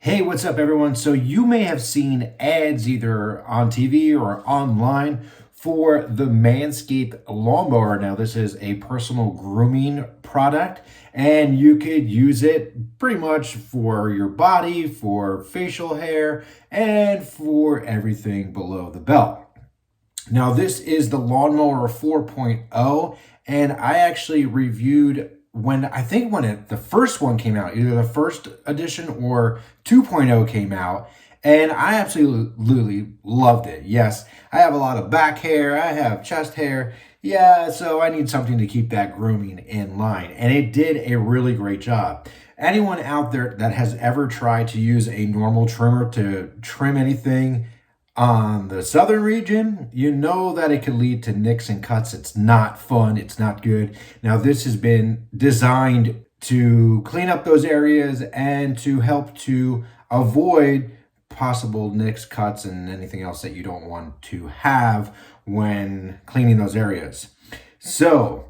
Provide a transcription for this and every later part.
Hey, what's up, everyone? So you may have seen ads either on TV or online for the Manscaped Lawnmower. Now, this is a personal grooming product, and you could use it pretty much for your body, for facial hair, and for everything below the belt. Now, this is the Lawnmower 4.0, and I actually reviewed when the first one came out, either the first edition or 2.0 came out, and I absolutely loved it. Yes, I have a lot of back hair, I have chest hair. Yeah, so I need something to keep that grooming in line, and it did a really great job. Anyone out there that has ever tried to use a normal trimmer to trim anything on the southern region, you know that it could lead to nicks and cuts. It's not fun. It's not good. Now, this has been designed to clean up those areas and to help to avoid possible nicks, cuts, and anything else that you don't want to have when cleaning those areas. So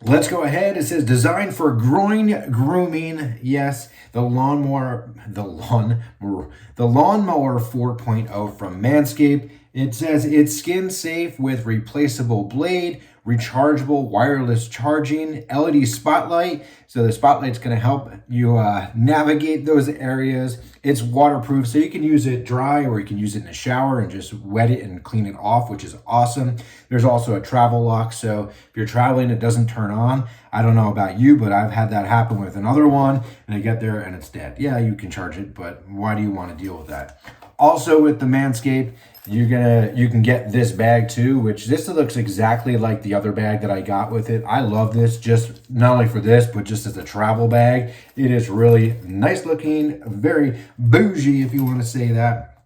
let's go ahead. It says designed for groin grooming. Yes, the lawnmower 4.0 from Manscaped. It says it's skin safe with replaceable blade, rechargeable wireless charging, LED spotlight. So the spotlight's going to help you navigate those areas. It's waterproof, so you can use it dry or you can use it in the shower and just wet it and clean it off, which is awesome. There's also a travel lock, so if you're traveling, it doesn't turn on. I don't know about you, but I've had that happen with another one, and I get there and it's dead. Yeah, you can charge it, but why do you want to deal with that? Also with the Manscaped, you can get this bag too, which this looks exactly like the other bag that I got with it. I love this, just not only for this, but just as a travel bag. It is really nice looking, very bougie, if you want to say that.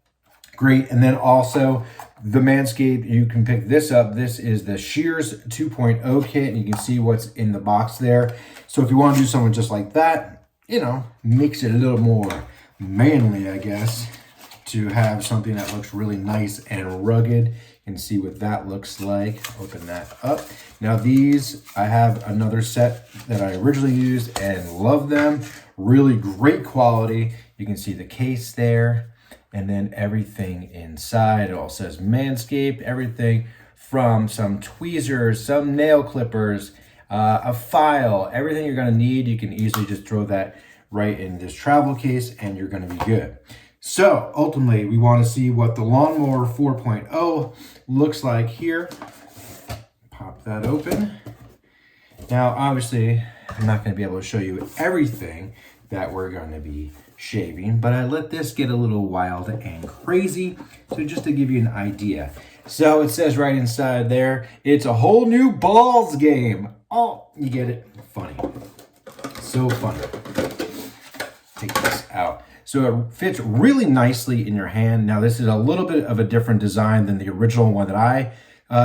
Great. And then also the Manscaped, you can pick this up. This is the Shears 2.0 kit, and you can see what's in the box there. So if you want to do something just like that, makes it a little more manly, I guess, to have something that looks really nice and rugged. You can see what that looks like. Open that up. Now these, I have another set that I originally used and love them. Really great quality. You can see the case there and then everything inside. It all says Manscaped, everything from some tweezers, some nail clippers, a file, everything you're gonna need. You can easily just throw that right in this travel case and you're gonna be good. So ultimately, we want to see what the Lawnmower 4.0 looks like here. Pop that open. Now, obviously, I'm not going to be able to show you everything that we're going to be shaving, but I let this get a little wild and crazy, so just to give you an idea. So it says right inside there, it's a whole new balls game. Oh, you get it? Funny. So funny. Take this out. So it fits really nicely in your hand. Now this is a little bit of a different design than the original one that I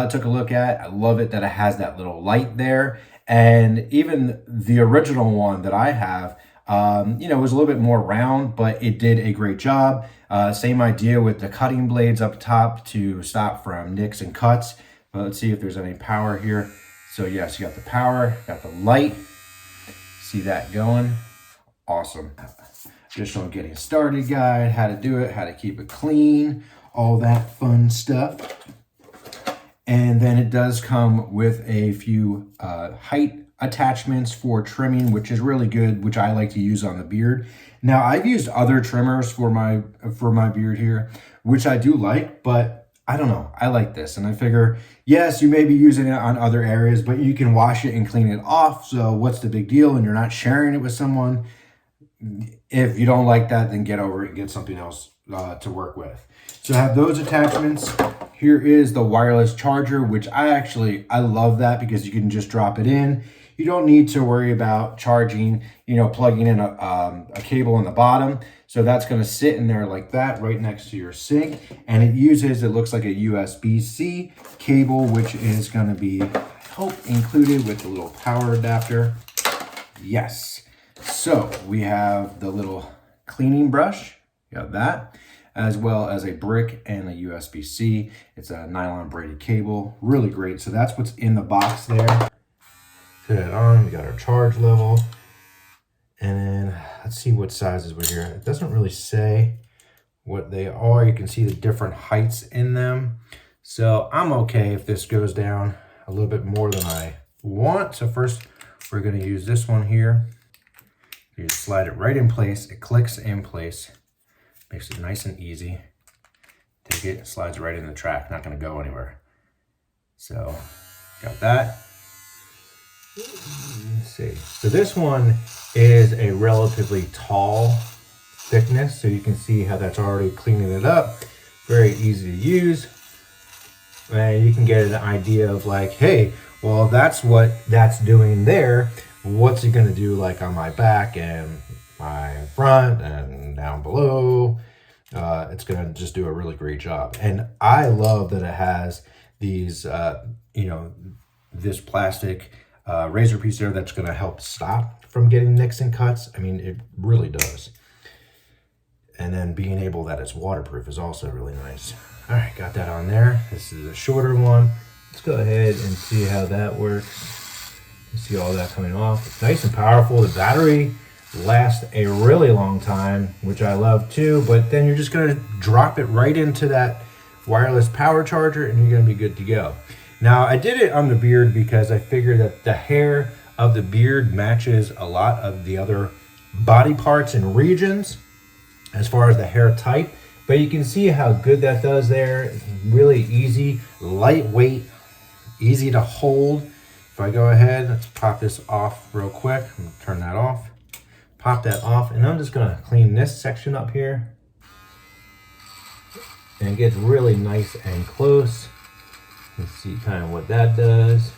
took a look at. I love it that it has that little light there. And even the original one that I have, was a little bit more round, but it did a great job. Same idea with the cutting blades up top to stop from nicks and cuts. But let's see if there's any power here. So yes, you got the power, got the light. See that going? Awesome. Just on getting started guide, how to do it, how to keep it clean, all that fun stuff. And then it does come with a few height attachments for trimming, which is really good, which I like to use on the beard. Now, I've used other trimmers for my beard here, which I do like, but I don't know. I like this, and I figure, yes, you may be using it on other areas, but you can wash it and clean it off. So what's the big deal? And you're not sharing it with someone. If you don't like that, then get over it and get something else to work with. So I have those attachments. Here is the wireless charger, which I love that because you can just drop it in. You don't need to worry about charging, plugging in a cable on the bottom. So that's going to sit in there like that, right next to your sink. And it looks like a USB-C cable, which is going to be, I hope, included with the little power adapter. Yes. So we have the little cleaning brush, got that, as well as a brick and a USB-C. It's a nylon braided cable, really great. So that's what's in the box there. Put it on, we got our charge level. And then let's see what sizes we're here. It doesn't really say what they are. You can see the different heights in them. So I'm okay if this goes down a little bit more than I want. So first we're going to use this one here. You just slide it right in place. It clicks in place. Makes it nice and easy. Take it, slides right in the track. Not going to go anywhere. So got that. Let's see. So this one is a relatively tall thickness. So you can see how that's already cleaning it up. Very easy to use. And you can get an idea of like, hey, well, that's what that's doing there. What's it going to do like on my back and my front and down below? It's going to just do a really great job. And I love that it has these, this plastic razor piece there that's going to help stop from getting nicks and cuts. I mean, it really does. And then being able that it's waterproof is also really nice. All right, got that on there. This is a shorter one. Let's go ahead and see how that works. You see all that coming off. It's nice and powerful. The battery lasts a really long time, which I love too, but then you're just gonna drop it right into that wireless power charger and you're gonna be good to go. Now, I did it on the beard because I figured that the hair of the beard matches a lot of the other body parts and regions as far as the hair type. But you can see how good that does there. It's really easy, lightweight, easy to hold. If I go ahead, let's pop this off real quick. I'm gonna turn that off. Pop that off, and I'm just gonna clean this section up here. And it gets really nice and close. Let's see kind of what that does.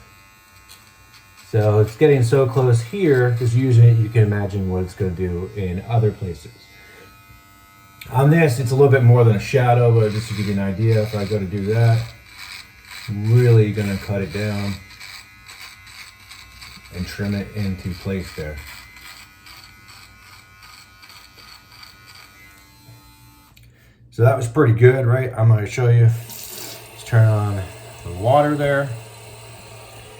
So it's getting so close here, just using it, you can imagine what it's gonna do in other places. On this, it's a little bit more than a shadow, but just to give you an idea, if I go to do that, really gonna cut it down and trim it into place there. So that was pretty good, right? I'm gonna show you. Let's turn on the water there.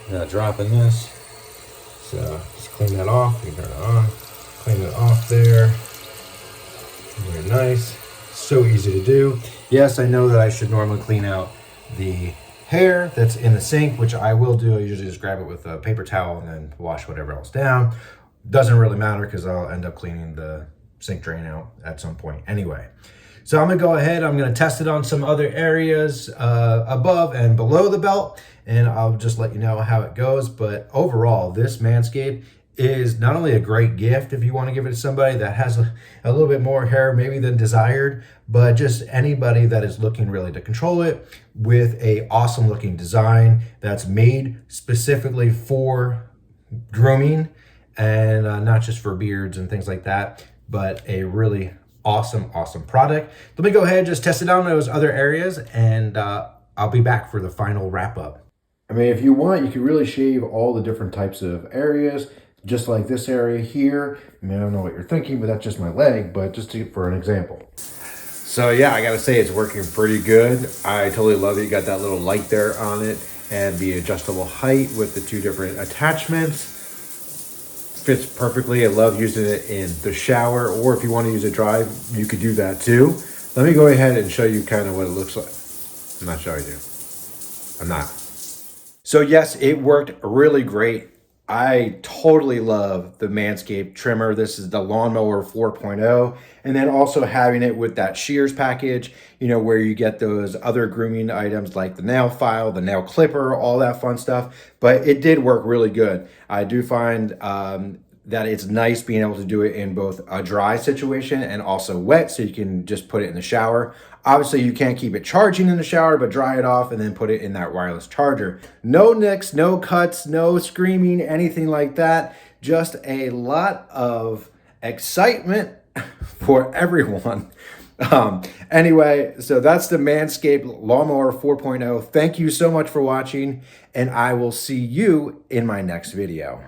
I'm gonna drop in this. So just clean that off, you turn it on, clean it off there. Very nice. So easy to do. Yes, I know that I should normally clean out the hair that's in the sink, which I will do. I usually just grab it with a paper towel and then wash whatever else down. Doesn't really matter because I'll end up cleaning the sink drain out at some point anyway. So I'm gonna go ahead, I'm gonna test it on some other areas above and below the belt, and I'll just let you know how it goes. But overall, this Manscaped is not only a great gift if you want to give it to somebody that has a little bit more hair maybe than desired, but just anybody that is looking really to control it with a awesome looking design that's made specifically for grooming and not just for beards and things like that, but a really awesome product. Let me go ahead and just test it out in those other areas, and I'll be back for the final wrap up. I mean, if you want, you can really shave all the different types of areas. Just like this area here. I mean, I don't know what you're thinking, but that's just my leg, but just for an example. So yeah, I gotta say it's working pretty good. I totally love it. You got that little light there on it and the adjustable height with the two different attachments. Fits perfectly. I love using it in the shower, or if you want to use it dry, you could do that too. Let me go ahead and show you kind of what it looks like. I'm not showing you. I'm not. So yes, it worked really great. I totally love the Manscaped trimmer. This is the Lawnmower 4.0. And then also having it with that shears package, you know, where you get those other grooming items like the nail file, the nail clipper, all that fun stuff. But it did work really good. I do find that it's nice being able to do it in both a dry situation and also wet, so you can just put it in the shower. Obviously, you can't keep it charging in the shower, but dry it off and then put it in that wireless charger. No nicks, no cuts, no screaming, anything like that. Just a lot of excitement for everyone. Anyway, so that's the Manscaped Lawnmower 4.0. Thank you so much for watching, and I will see you in my next video.